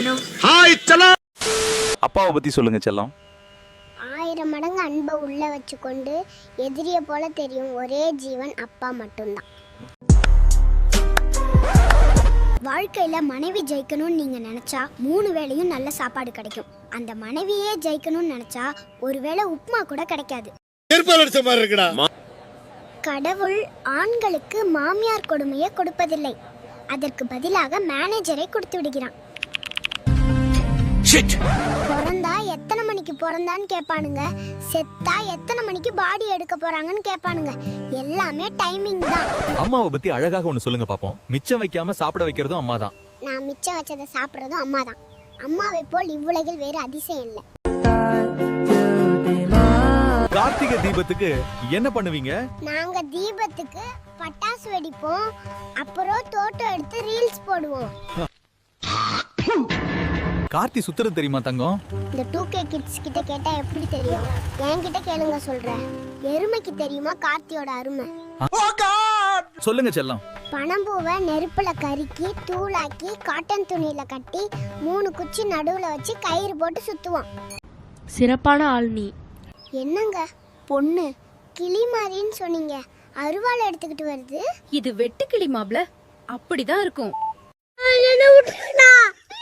செல்லம். ஹாய் செல்லம். அப்பாவை பத்தி சொல்லுங்க செல்லம். 1000 மடங்கு அன்பை உள்ள வச்சுக்கொண்டு எதிரிய போல தெரியும் ஒரே ஜீவன் அப்பா மட்டும்தான். வாழ்க்கையில மனைவி ஜெயிக்கணும்னு நீங்க நினைச்சா 3 வேளையும் நல்ல சாப்பாடு கிடைக்கும். அந்த மனைவியே ஜெயிக்கணும்னு நினைச்சா ஒருவேளை உப்புமா கூட கிடைக்காது. கடவுள் ஆண்களுக்கு மாமியார் கொடுமையை கொடுப்பதில்லை, அதற்கு பதிலாக மேனேஜரை கொடுத்து விடுகிறான். பிறந்தா எத்தனை மணிக்கு பிறந்தான்னு கேட்பானுங்க, செத்தா எத்தனை மணிக்கு பாடி எடுக்க போறாங்கன்னு கேட்பானுங்க. எல்லாமே டைமிங் தான். அம்மாவை பத்தி அழகாக ஒண்ணு சொல்லுங்க பாப்போம். மிச்சம் வைக்காம சாப்பிட வைக்கிறதும் அம்மா தான். நான் மிச்சம் வச்சதை சாப்பிட்றதும் அம்மா தான். அம்மாவை போல் இவ்வுலகில் வேறு அதிசயம் இல்லை. கார்த்திகை தீபத்துக்கு என்ன பண்ணுவீங்க? நாங்க தீபத்துக்கு பட்டாசு வெடிப்போம், அப்புறம் தோட்டம் எடுத்து ரீல்ஸ் போடுவோம். கார்த்தி சுத்துறது தெரியுமா தங்கம்? இந்த 2K கிட்ஸ் கிட்ட கேட்டா எப்படி தெரியும்? என்கிட்ட கேளுங்க சொல்றேன். எருமைக்கு தெரியுமா கார்த்தியோட அருமை? சொல்லுங்க செல்லம். பனம்பூவை நெருப்புல கருக்கி தூளாக்கி காட்டன் துணியில கட்டி 3 குச்சி நடுவுல வச்சு கயிறு போட்டு சுத்துவோம். சிறப்பான ஆள் நீ. என்னங்க பொண்ணு கிளி மாதிரின்னு சொன்னீங்க, அருவாளை எடுத்துக்கிட்டு வருது. இது வெட்டுக்கிளி மாப்ள, அப்படிதான் இருக்கும்.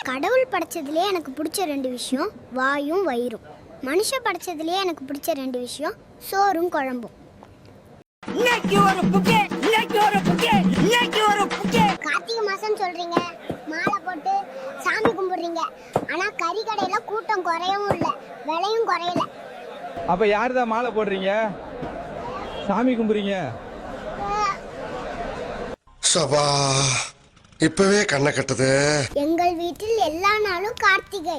கடவுள் படைச்சதுலயே எனக்கு பிடிச்ச 2 விஷயம் வாயும் வயிறும். மனுஷன் படைச்சதுலயே எனக்கு பிடிச்ச 2 விஷயம் சோறும் குழம்பும். கார்த்திகை மாசம் சொல்றீங்க, மாலை போட்டு சாமி கும்பிடுறீங்க, ஆனா கறி கடையில கூட்டம் குறையவும் இல்லை, விலையும் குறையல. அப்ப யாருதான் மாலை போடுறீங்க, சாமி கும்பிடுறீங்க? சபா இப்பவே கண்ணை கட்டுது. எங்கள் வீட்டில் எல்லா நாளும் கார்த்திகை.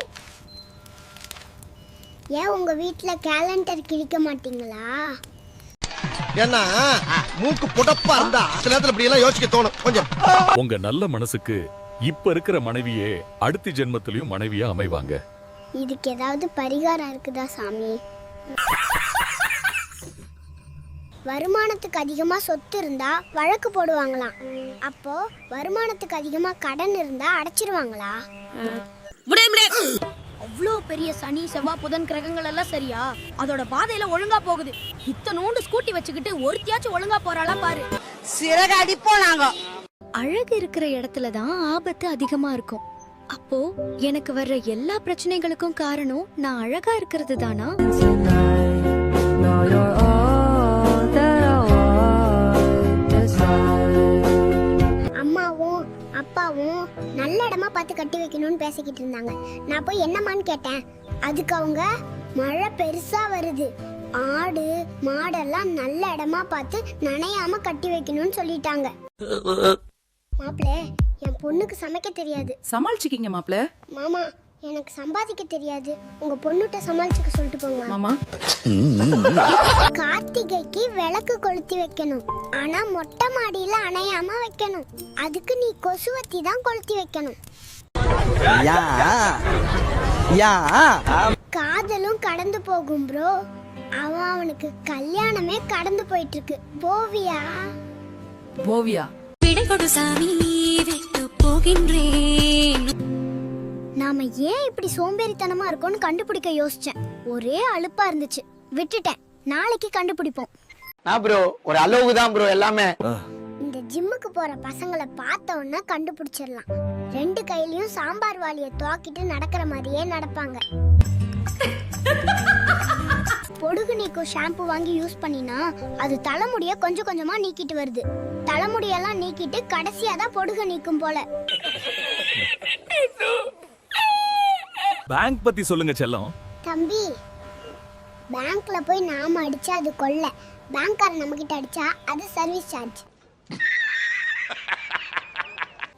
ஏன் உங்க வீட்டுல கேலண்டர் கிழிக்க மாட்டீங்களா? ஏன்னா மூக்கு புடப்பா இருந்தா சில நேரத்துல இப்படி எல்லாம் யோசிக்க தோணும் கொஞ்சம். உங்க நல்ல மனசுக்கு இப்ப இருக்கிற மனைவியே அடுத்த ஜென்மத்திலயும் மனைவியா அமைவாங்க. இதுக்கு ஏதாவது பரிகாரம் இருக்குதா சாமி? வருமானத்துக்கு அதிகமா சொத்து இருந்தா வழக்கு போடுவாங்களாம், அப்போ வருமானத்துக்கு அதிகமா கடன் இருந்தா அடைச்சிருவாங்களா? அவ்வளோ பெரிய சனி செவ்வாய் புதன் கிரகங்கள் எல்லாம் சரியா அதோட பாதையில ஒழுங்கா போகுது. இத்தனோண்டு ஸ்கூட்டி வச்சுக்கிட்டு ஒருத்தியாச்சும் ஒழுங்கா போறாளா பாரு. சிறகடி போனாங்க. அழகு இருக்கிற இடத்துல தான் ஆபத்து அதிகமா இருக்கும். அப்போ எனக்கு வர்ற எல்லா பிரச்சனைகளுக்கும் காரணம் நான் அழகா இருக்கிறது தானா? அம்மாவும் அப்பாவும் நல்ல இடமா பார்த்து கட்டி வைக்கணும்னு பேசிக்கிட்டு இருந்தாங்க. நான் போய் என்னம்மான்னு கேட்டேன். அதுக்கு அவங்க மழை பெருசா வருது, ஆடு மாடெல்லாம் நல்ல இடமா பார்த்து நனையாம கட்டி வைக்கணும்னு சொல்லிட்டாங்க. மாப்பிளே, என் பொண்ணுக்கு சமைக்க தெரியாது. சமாளிச்சுக்கிங்க மாப்ள. மாமா, எனக்கு சம்பாதிக்க தெரியாது, உங்க பொண்ணுட்ட சமாளிச்சுக்க சொல்லிட்டு போங்க மாமா. கார்த்திகைக்கு விளக்கு கொளுத்தி வைக்கணும், ஆனா மொட்டை மாடியில அணையாம வைக்கணும். அதுக்கு நீ கொசுவத்தி தான் கொளுத்தி வைக்கணும். காதலும் கடந்து போகும் ப்ரோ. அவனுக்கு கல்யாணமே கடந்து போயிட்டு இருக்கு. போவியா? போவியா? நாம ஏன் இப்படி சோம்பேறித்தனமா இருக்கோம்னு கண்டுபிடிக்க யோசிச்சேன். ஒரே அலுப்பா இருந்துச்சு, விட்டுட்டேன். நாளைக்கு கண்டுபிடிப்போம். ப்ரோ ஒரு அளவுக்கு தான் ப்ரோ எல்லாமே. இந்த ஜிம்முக்கு போற பசங்களை பார்த்த உடனே கண்டுபிடிச்சிடலாம். 2 கையிலயும் சாம்பார் வாளிய துவாக்கிட்டு நடக்கிற மாதிரியே நடப்பாங்க. பொடுகு நீக்கும் ஷாம்பு வாங்கி யூஸ் பண்ணினா அது தலைமுடிய கொஞ்சம் கொஞ்சமா நீக்கிட்டு வருது. தலைமுடியெல்லாம் நீக்கிட்டு கடைசியா தான் பொடுகு நீக்கும் போல. பேங்க் பத்தி சொல்லுங்க செல்லம். தம்பி, பேங்க்ல போய் நாம அடிச்சா அது கொள்ள, பேங்க்காரன் நம்ம கிட்ட அடிச்சா அது சர்வீஸ் சார்ஜ்.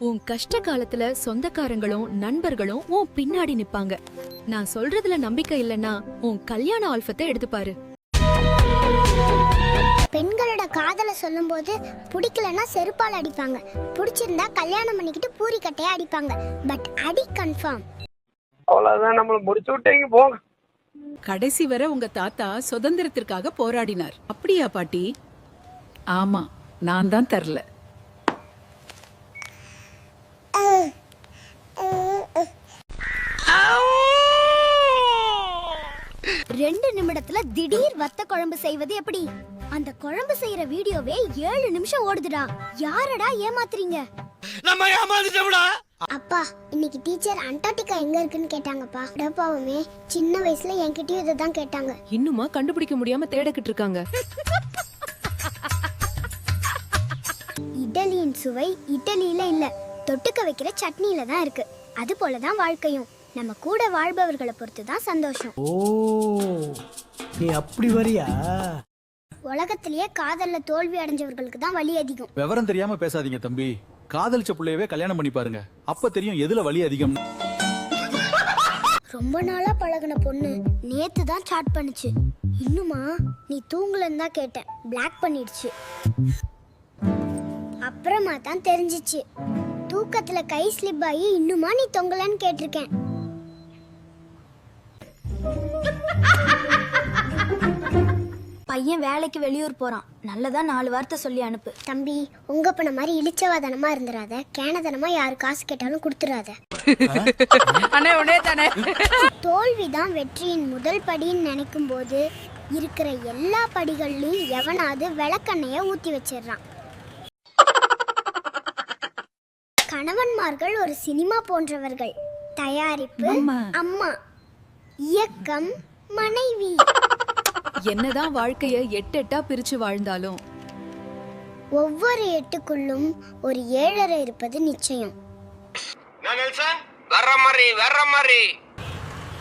உன் கஷ்ட காலத்துல சொந்தக்காரங்களும் நண்பர்களும் உன் பின்னாடி நிப்பாங்க. நான் சொல்றதுல நம்பிக்கை இல்லைன்னா உன் கல்யாண ஆல்பத்தை எடுத்து பாரு. பெண்களோட காதலை சொல்லும் போது பிடிக்கலன்னா செருப்பால் அடிப்பாங்க, பிடிச்சிருந்தா கல்யாணம் பண்ணிக்கிட்டு பூரி கட்டையா அடிப்பாங்க. பட் அடி கன்ஃபார்ம். அவ்வளவுதான், நம்மள முடிச்சு விட்டீங்க போங்க. கடைசி வரை உங்க தாத்தா சுதந்திரத்திற்காக போராடினார். அப்படியா பாட்டி? ஆமா, நான் தான் தரல. ஊர்ல திடீர் வத்த குழம்பு செய்வது எப்படி? அந்த குழம்பு செய்யற வீடியோவே 7 நிமிஷம் ஓடுதுடா. யாரடா ஏமாத்துறீங்க? நம்ம ஏமாந்துட்டோம்டா. அப்பா, இன்னைக்கு டீச்சர் அண்டார்டிகா எங்க இருக்குன்னு கேட்டாங்கப்பா. டப்பாவுமே சின்ன வயசுல என்கிட்டயும் இதை தான் கேட்டாங்க. இன்னுமா கண்டுபிடிக்க முடியாம தேடிக்கிட்டு இருக்காங்க. இட்லியின் சுவை இட்லியில இல்ல, தொட்டுக்க வைக்கிற சட்னியில தான் இருக்கு. அது போலதான் வாழ்க்கையும். நம்ம கூட வாழ்பவர்களை பொறுத்து தான் சந்தோஷம். ஓ, நீ அப்படி வரியா? உலகத்திலேயே காதல்ல தோல்வி அடைஞ்சவர்களுக்கு தான் வலி அதிகம். விவரம் தெரியாம பேசாதீங்க தம்பி. காதலிச்ச புள்ளையவே கல்யாணம் பண்ணி பாருங்க, அப்ப தெரியும் எதுல வலி அதிகம். ரொம்ப நாளா பழகுன பொண்ணு நேத்து தான் சாட் பண்ணுச்சு. இன்னுமா நீ தூங்கலன்னு தான் கேட்டேன், பிளாக் பண்ணிடுச்சு. அப்புறமா தான் தெரிஞ்சிச்சு, தூக்கத்துல கை ஸ்லிப் ஆகி இன்னுமா நீ தொங்கலன்னு கேட்டிருக்கேன். பையன் வேலைக்கு வெளியூர் போறான், நல்லதா 4 வார்த்தை சொல்லி அனுப்பு. தம்பி, உங்க பண்ண மாதிரி இழிச்சவாதனமா இருந்துராத, கேனதனமா யாரு காசு கேட்டாலும் கொடுத்துடாத. தோல்விதான் வெற்றியின் முதல் படின்னு நினைக்கும் போது இருக்கிற எல்லா படிகள்லயும் எவனாவது விளக்கெண்ணைய ஊத்தி வச்சிடுறான். கணவன்மார்கள் ஒரு சினிமா போன்றவர்கள். தயாரிப்பு அம்மா, இயக்கம் மனைவி. என்னதான் வாழ்க்கைய 8 பிரிச்சு வாழ்ந்தாலும் ஒவ்வொரு 8க்குள்ளும் ஒரு 7.5 இருப்பது நிச்சயம்.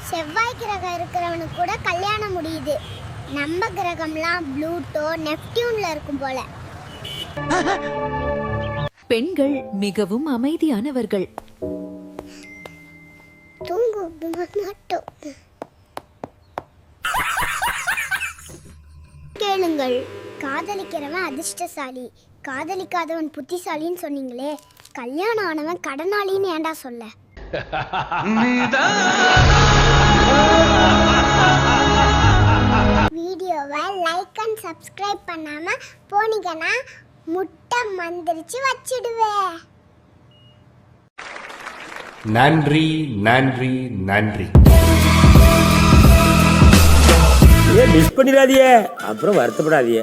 செவ்வாய் கிரகம் இருக்கிறவனுக்கு கூட கல்யாணம் முடியுது. நம்ம கிரகம்லாம் ப்ளூட்டோ நெப்டியூன்ல இருக்கும் போல. பெண்கள் மிகவும் அமைதியானவர்கள். தூங்கு மாட்டோம். கேளுங்கள், காதலிக்கிறவன் அதிர்ஷ்டசாலி, காதலிக்காதவன் புத்திசாலின்னு சொன்னீங்களே, கல்யாணம் ஆனவன் கடனாளின்னு ஏன்டா சொல்ல? வீடியோவை லைக் அண்ட் சப்ஸ்கிரைப் பண்ணாம போனீங்கன்னா முட்டை மந்திரிச்சு வச்சிடுவேன். நன்றி நன்றி நன்றி. மிஸ் பண்ணிடாதீங்க, அப்புறம் வருத்தப்படாதீங்க.